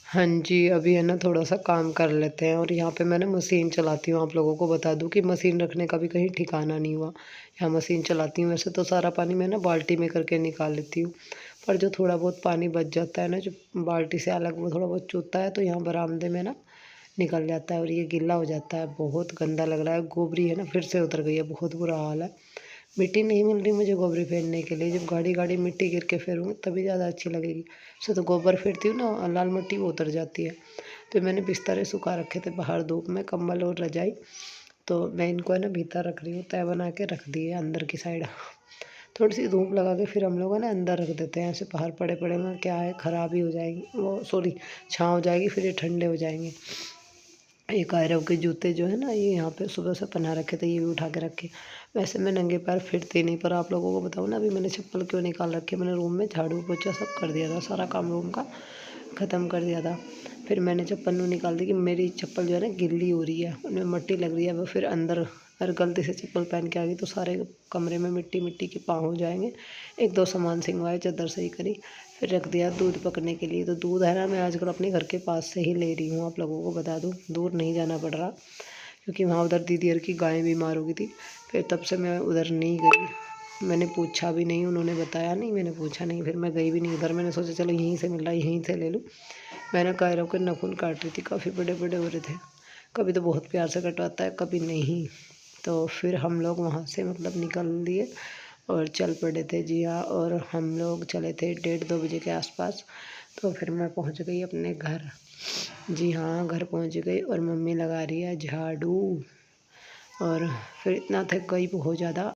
हाँ जी, अभी है ना थोड़ा-सा काम कर लेते हैं और यहाँ पे मैं ना मशीन चलाती हूँ। आप लोगों को बता दूँ कि मशीन रखने का भी कहीं ठिकाना नहीं हुआ। यहाँ मशीन चलाती हूँ, वैसे तो सारा पानी मैं ना बाल्टी में करके निकाल लेती हूँ। पर जो थोड़ा बहुत पानी बच जाता है ना, जो बाल्टी से अलग वो थोड़ा बहुत चूता है, तो यहाँ बरामदे में ना निकल जाता है और ये गीला हो जाता है। बहुत गंदा लग रहा है। गोबरी है ना फिर से उतर गई है, बहुत बुरा हाल है। मिट्टी नहीं मिल रही मुझे गोबरी फेरने के लिए। जब गाढ़ी गाढ़ी मिट्टी गिर के फेरूँगी तभी ज़्यादा अच्छी लगेगी। वैसे तो गोबर फेरती हूँ ना, लाल मिट्टी वो उतर जाती है। तो मैंने बिस्तर सुखा रखे थे बाहर धूप में, कंबल और रजाई। तो मैं इनको है ना भीतर रख रही हूँ, तय बना के रख दी है अंदर की साइड। थोड़ी सी धूप लगा के फिर हम लोग है ना अंदर रख देते हैं। ऐसे बाहर पड़े पड़े में क्या है, ख़राब ही हो जाएंगी, वो सॉरी छाँव हो जाएगी, फिर ये ठंडे हो जाएंगे। ये कायरव के जूते जो है ना, ये यहाँ पे सुबह से पहना रखे थे, ये भी उठा के रखे। वैसे मैं नंगे पैर फिरती नहीं, पर आप लोगों को बताऊँ ना, अभी मैंने चप्पल क्यों निकाल रखी है। मैंने रूम में झाड़ू पोछा सब कर दिया था, सारा काम रूम का ख़त्म कर दिया था। फिर मैंने चप्पल यूँ निकाल दी कि मेरी चप्पल जो है ना गिल्ली हो रही है, उनमें मिट्टी लग रही है। वो फिर अंदर अगर गलती से चप्पल पहन के आ गई तो सारे कमरे में मिट्टी मिट्टी के पाँव हो जाएंगे। एक दो सामान सिंगवाए, चादर सही करी, फिर रख दिया दूध पकने के लिए। तो दूध है ना, मैं आजकल अपने घर के पास से ही ले रही हूँ। आप लोगों को बता दूँ, दूर नहीं जाना पड़ रहा, क्योंकि वहाँ उधर दीदी की गाय बीमार हो गई थी। फिर तब से मैं उधर नहीं गई। मैंने पूछा भी नहीं, उन्होंने बताया नहीं, मैंने पूछा नहीं, फिर मैं गई भी नहीं उधर। मैंने सोचा चलो यहीं से मिल रहा है, यहीं से ले लूँ। मैंने कायरों के नाखून काट रही थी, काफ़ी बड़े बड़े हो रहे थे। कभी तो बहुत प्यार से कटवाता है, कभी नहीं। तो फिर हम लोग वहाँ से मतलब निकल लिए और चल पड़े थे जी हाँ। और हम लोग चले थे 1:30-2 बजे के आसपास। तो फिर मैं पहुँच गई अपने घर। जी हाँ, घर पहुँच गई और मम्मी लगा रही है झाड़ू। और फिर इतना थक गई बहुत ज़्यादा।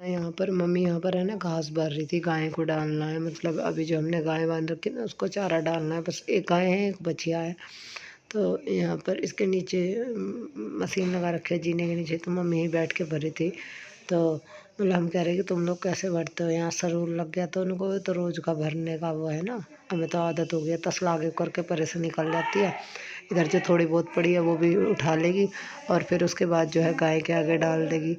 यहाँ पर मम्मी यहाँ पर है ना घास भर रही थी, गाय को डालना है। मतलब अभी जो हमने गाय बांध रखी है ना, उसको चारा डालना है। बस एक गाय है, एक बछिया है। तो यहाँ पर इसके नीचे मशीन लगा रखे है जीने के नीचे, तो मम्मी ही बैठ के भरी थी। तो मतलब हम कह रहे कि तुम लोग कैसे भरते हो, यहाँ सरूर लग गया। तो उनको तो रोज़ का भरने का वो है ना, हमें तो आदत हो गया, तसला आगे करके परे से निकल जाती है। इधर जो थोड़ी बहुत पड़ी है वो भी उठा लेगी और फिर उसके बाद जो है गाय के आगे डाल देगी।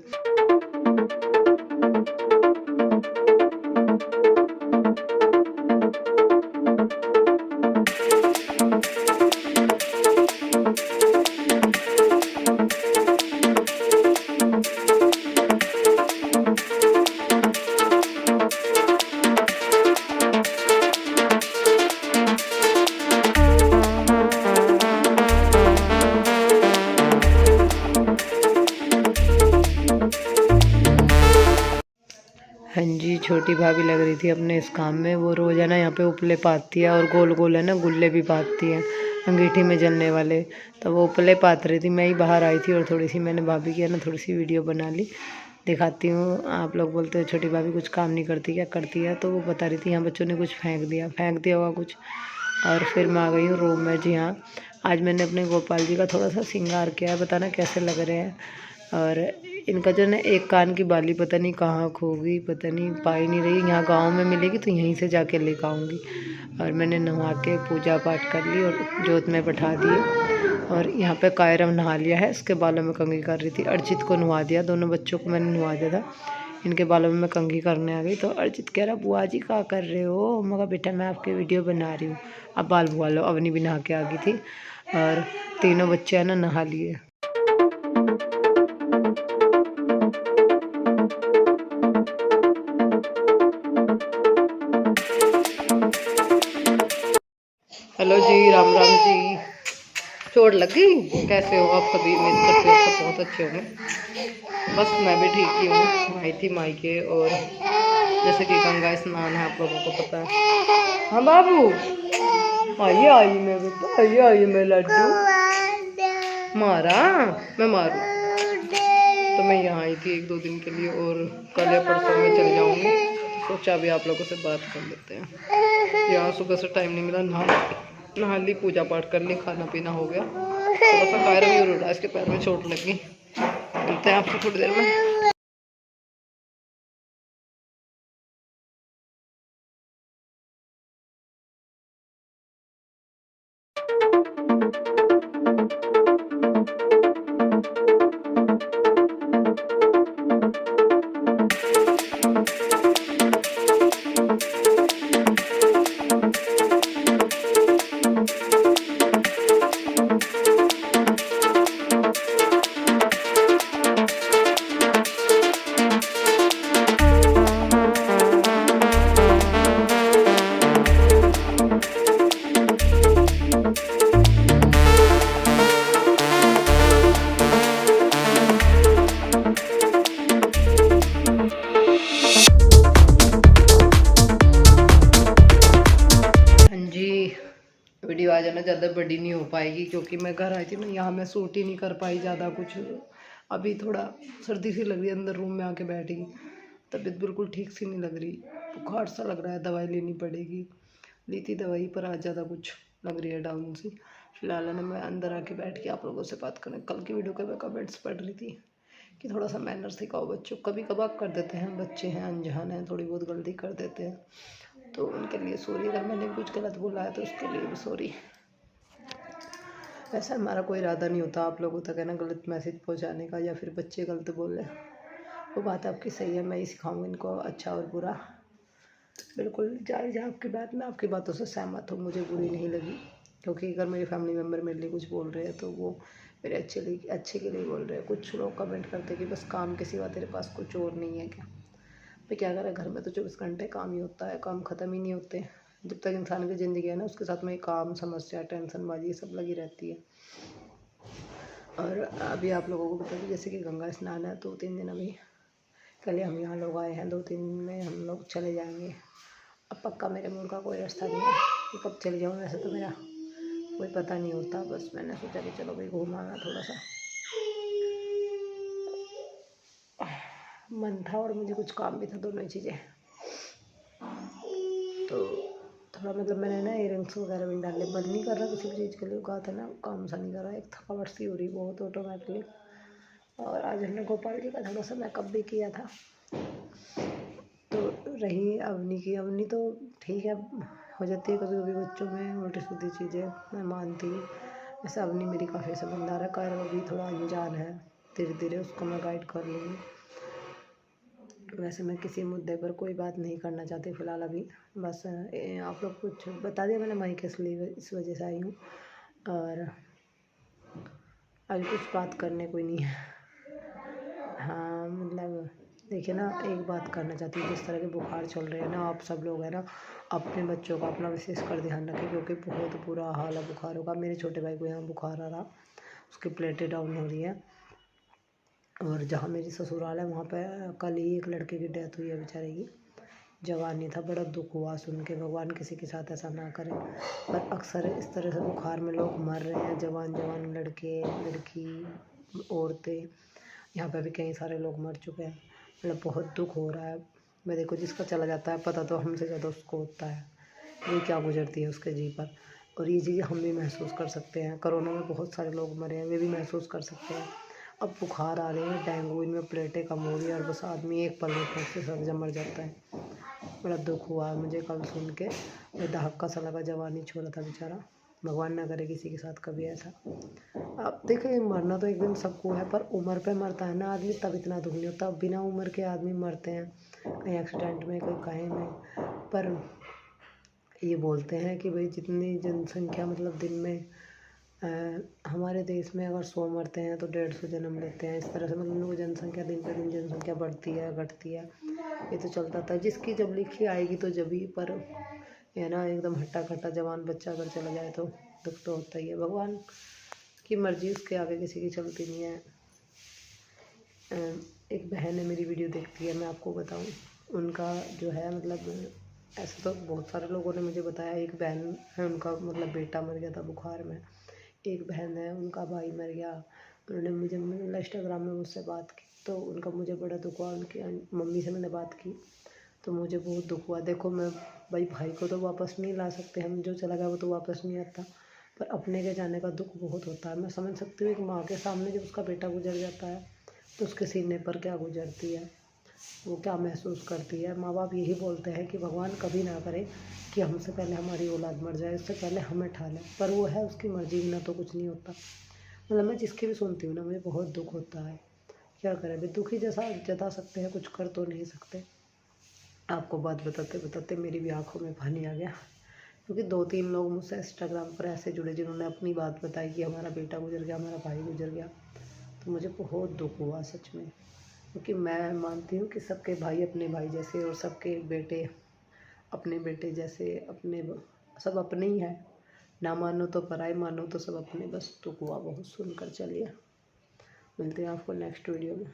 हाँ जी, छोटी भाभी लग रही थी अपने इस काम में। वो रोज़ है ना यहाँ पे उपले पाती है और गोल गोल है ना गुल्ले भी पाती है, अंगीठी में जलने वाले। तो वो उपले पात रही थी, मैं ही बाहर आई थी और थोड़ी सी मैंने भाभी की है ना थोड़ी सी वीडियो बना ली, दिखाती हूँ। आप लोग बोलते हो छोटी भाभी कुछ काम नहीं करती, क्या करती है? तो वो बता रही थी यहाँ बच्चों ने कुछ फेंक दिया होगा कुछ। और फिर मैं आ गई हूँ रूम में। जी हाँ, आज मैंने अपने गोपाल जी का थोड़ा सा श्रृंगार किया है, बताना कैसे लग रहे हैं। और इनका जो है एक कान की बाली पता नहीं कहाँ खो गई, पता नहीं पाई नहीं रही। यहाँ गांव में मिलेगी तो यहीं से जाके लेकर आऊँगी। और मैंने नहा के पूजा पाठ कर ली और जोत में बैठा दिए। और यहाँ पे कायरम नहा लिया है, इसके बालों में कंघी कर रही थी। अर्जित को नहा दिया, दोनों बच्चों को मैंने नहा दिया था। इनके बालों में मैं कंघी करने आ गई तो अर्जित कह रहा बुआ जी क्या कर रहे हो। मैं कहा बेटा मैं आपकी वीडियो बना रही हूँ, अब बाल बुआ लो। अवनी भी नहा के आ गई थी और तीनों बच्चे हैं ना नहा लिए। हेलो जी, राम राम जी। चोट लग गई? कैसे हो आप सभी? उम्मीद करते हो सब बहुत अच्छे होंगे। बस मैं भी ठीक ही हूँ। आई थी मायके और जैसे कि गंगा स्नान है, आप लोगों को पता है। हाँ बाबू, आइए आइए मैं बेटा, आइए आइए मैं लड्डू। मारा? मैं मारूँ? तो मैं यहाँ आई थी 1-2 दिन के लिए और कल या परसों में चले जाऊँगी। सोचा अभी आप लोगों से बात कर लेते हैं। यहाँ सुबह से टाइम नहीं मिला, नहा ली, पूजा पाठ कर ली, खाना पीना हो गया। थोड़ा सा कायरम भी उड़ रहा है, इसके पैर में चोट लगी। मिलते हैं आपसे थोड़ी देर में। वीडियो आ जाना ज़्यादा बड़ी नहीं हो पाएगी क्योंकि मैं घर आई थी ना, यहाँ मैं शूट ही नहीं कर पाई ज़्यादा कुछ। अभी थोड़ा सर्दी सी लग रही है, अंदर रूम में आके बैठ गई, तबीयत बिल्कुल ठीक सी नहीं लग रही, बुखार सा लग रहा है, दवाई लेनी पड़ेगी। ली थी दवाई पर आज ज़्यादा कुछ लग रही है डाउन सी। फिलहाल ना मैं अंदर आके बैठ के आप लोगों से बात करें। कल की वीडियो के मैं कमेंट्स पढ़ रही थी कि थोड़ा सा मैनर सिखाओ बच्चों, कभी कभार कर देते हैं, बच्चे हैं, अनजान हैं, थोड़ी बहुत गलती कर देते हैं, तो उनके लिए सॉरी। अगर मैंने कुछ गलत बोला है तो उसके लिए भी सॉरी। वैसे हमारा कोई इरादा नहीं होता आप लोगों तक है ना गलत मैसेज पहुंचाने का या फिर बच्चे गलत बोले। वो बात आपकी सही है, मैं ही सिखाऊंगी इनको अच्छा और बुरा। बिल्कुल जायज़ है आपकी बात, मैं आपकी बातों से सहमत हूँ, मुझे बुरी नहीं लगी। क्योंकि अगर मेरे फैमिली मेम्बर मेरे लिए कुछ बोल रहे हैं तो वो मेरे अच्छे के लिए बोल रहे हैं। कुछ लोग कमेंट करते कि बस काम के सिवा तेरे पास कुछ और नहीं है क्या। भाई क्या करें, घर में तो 24 घंटे काम ही होता है, काम ख़त्म ही नहीं होते। जब तक इंसान की ज़िंदगी है ना, उसके साथ में काम, समस्या, टेंशनबाजी ये सब लगी रहती है। और अभी आप लोगों को बता दें जैसे कि गंगा स्नान है, 2-3 दिन अभी कल हम यहाँ लोग आए हैं, 2-3 दिन में हम लोग चले जाएंगे। अब पक्का मेरे मुँह का कोई रास्ता नहीं है कि कब चले जाऊँ, वैसे तो मेरा कोई पता नहीं होता। बस मैंने सोचा कि चलो भाई घूम आना, थोड़ा सा मन था और मुझे कुछ काम भी था, दोनों ही चीज़ें। तो थोड़ा मतलब मैंने ना इयररिंग्स वगैरह भी डालने, मन नहीं कर रहा किसी भी चीज़ के लिए, कहा था ना काम सा नहीं कर रहा, एक थकावट सी हो रही बहुत ऑटोमेटिकली। और आज हमने गोपाल जी का थोड़ा सा मेकअप भी किया था। तो रही अवनी की, अवनी तो ठीक है, हो जाती है कभी कभी बच्चों में उल्टी सीधी चीज़ें, मैं मानती हूँ। वैसे अवनी मेरी काफ़ी समझदार है, कर वो भी थोड़ा अनजान है, धीरे धीरे उसको मैं गाइड कर लूँगी। वैसे मैं किसी मुद्दे पर कोई बात नहीं करना चाहती फ़िलहाल अभी। बस आप लोग कुछ बता दिया मैंने, माइक इसलिए इस वजह से आई हूँ। और अभी कुछ बात करने कोई नहीं है। हाँ मतलब देखिए ना, एक बात करना चाहती हूँ, जिस तरह के बुखार चल रहे हैं ना, आप सब लोग है ना अपने बच्चों का अपना विशेष कर ध्यान रखें क्योंकि बहुत बुरा हाल है बुखारों का। मेरे छोटे भाई को यहाँ बुखार आ रहा, उसकी प्लेटें डाउन हो रही है। और जहाँ मेरी ससुराल है वहाँ पे कल ही एक लड़के की डेथ हुई है बेचारे की, जवान नहीं था। बड़ा दुख हुआ सुन के, भगवान किसी के साथ ऐसा ना करे। पर अक्सर इस तरह से बुखार में लोग मर रहे हैं, जवान जवान लड़के लड़की औरतें, यहाँ पे भी कई सारे लोग मर चुके हैं। मतलब बहुत दुख हो रहा है। मैं देखो जिसका चला जाता है पता तो हमसे ज़्यादा उसको होता है, ये क्या गुजरती है उसके जी पर। और ये चीज़ हम भी महसूस कर सकते हैं, कोरोना में बहुत सारे लोग मरे हैं, वे भी महसूस कर सकते हैं। अब बुखार आ रहे हैं, डेंगू, इनमें प्लेटें कम हो रही है और बस आदमी एक पल में फट से सब जम मर जाता है। बड़ा दुख हुआ मुझे कल सुन के। धक्का सा लगा, जवानी छोड़ा था बेचारा। भगवान ना करे किसी के साथ कभी ऐसा। अब देखिए, मरना तो एक दिन सबको है, पर उम्र पे मरता है ना आदमी, तब इतना दुख नहीं होता। बिना उम्र के आदमी मरते हैं, कहीं एक्सीडेंट में, कहीं कहीं में। पर ये बोलते हैं कि भाई जितनी जनसंख्या मतलब दिन में हमारे देश में अगर 100 मरते हैं तो 150 जन्म लेते हैं। इस तरह से मतलब वो जनसंख्या दिन पे दिन जनसंख्या बढ़ती है घटती है, ये तो चलता था। जिसकी जब लिखी आएगी तो जब ही। पर है ना, एकदम हट्टा कट्टा जवान बच्चा अगर चला जाए तो दुख तो होता ही है। भगवान की मर्जी, उसके आगे किसी की चलती नहीं है। एक बहन है, मेरी वीडियो देखती है, मैं आपको बताऊं उनका जो है मतलब, ऐसे तो बहुत सारे लोगों ने मुझे बताया। एक बहन है, उनका मतलब बेटा मर गया था बुखार में। एक बहन है, उनका भाई मर गया। उन्होंने मुझे मतलब इंस्टाग्राम में मुझसे बात की, तो उनका मुझे बड़ा दुख हुआ। उनकी मम्मी से मैंने बात की तो मुझे बहुत दुख हुआ। देखो मैं भाई को तो वापस नहीं ला सकते हम, जो चला गया वो तो वापस नहीं आता, पर अपने के जाने का दुख बहुत होता है। मैं समझ सकती हूँ एक माँ के सामने जब उसका बेटा गुजर जाता है तो उसके सीने पर क्या गुजरती है, वो क्या महसूस करती है। माँ बाप यही बोलते हैं कि भगवान कभी ना करे कि हमसे पहले हमारी औलाद मर जाए, उससे पहले हमें ठा लें, पर वो है उसकी मर्जी, बिना तो कुछ नहीं होता। मतलब मैं जिसकी भी सुनती हूँ ना, मुझे बहुत दुख होता है। क्या करें, अभी दुखी जैसा जता सकते हैं, कुछ कर तो नहीं सकते। आपको बात बताते बताते मेरी भी आंखों में पानी आ गया, क्योंकि 2-3 लोग मुझसे इंस्टाग्राम पर ऐसे जुड़े जिन्होंने अपनी बात बताई कि हमारा बेटा गुजर गया, हमारा भाई गुजर गया। तो मुझे बहुत दुख हुआ सच में, क्योंकि मैं मानती हूँ कि सबके भाई अपने भाई जैसे, और सबके बेटे अपने बेटे जैसे, सब अपने ही हैं। ना मानो तो पराए, मानो तो सब अपने। बस दुख हुआ बहुत सुनकर। चलिए, मिलते हैं आपको नेक्स्ट वीडियो में।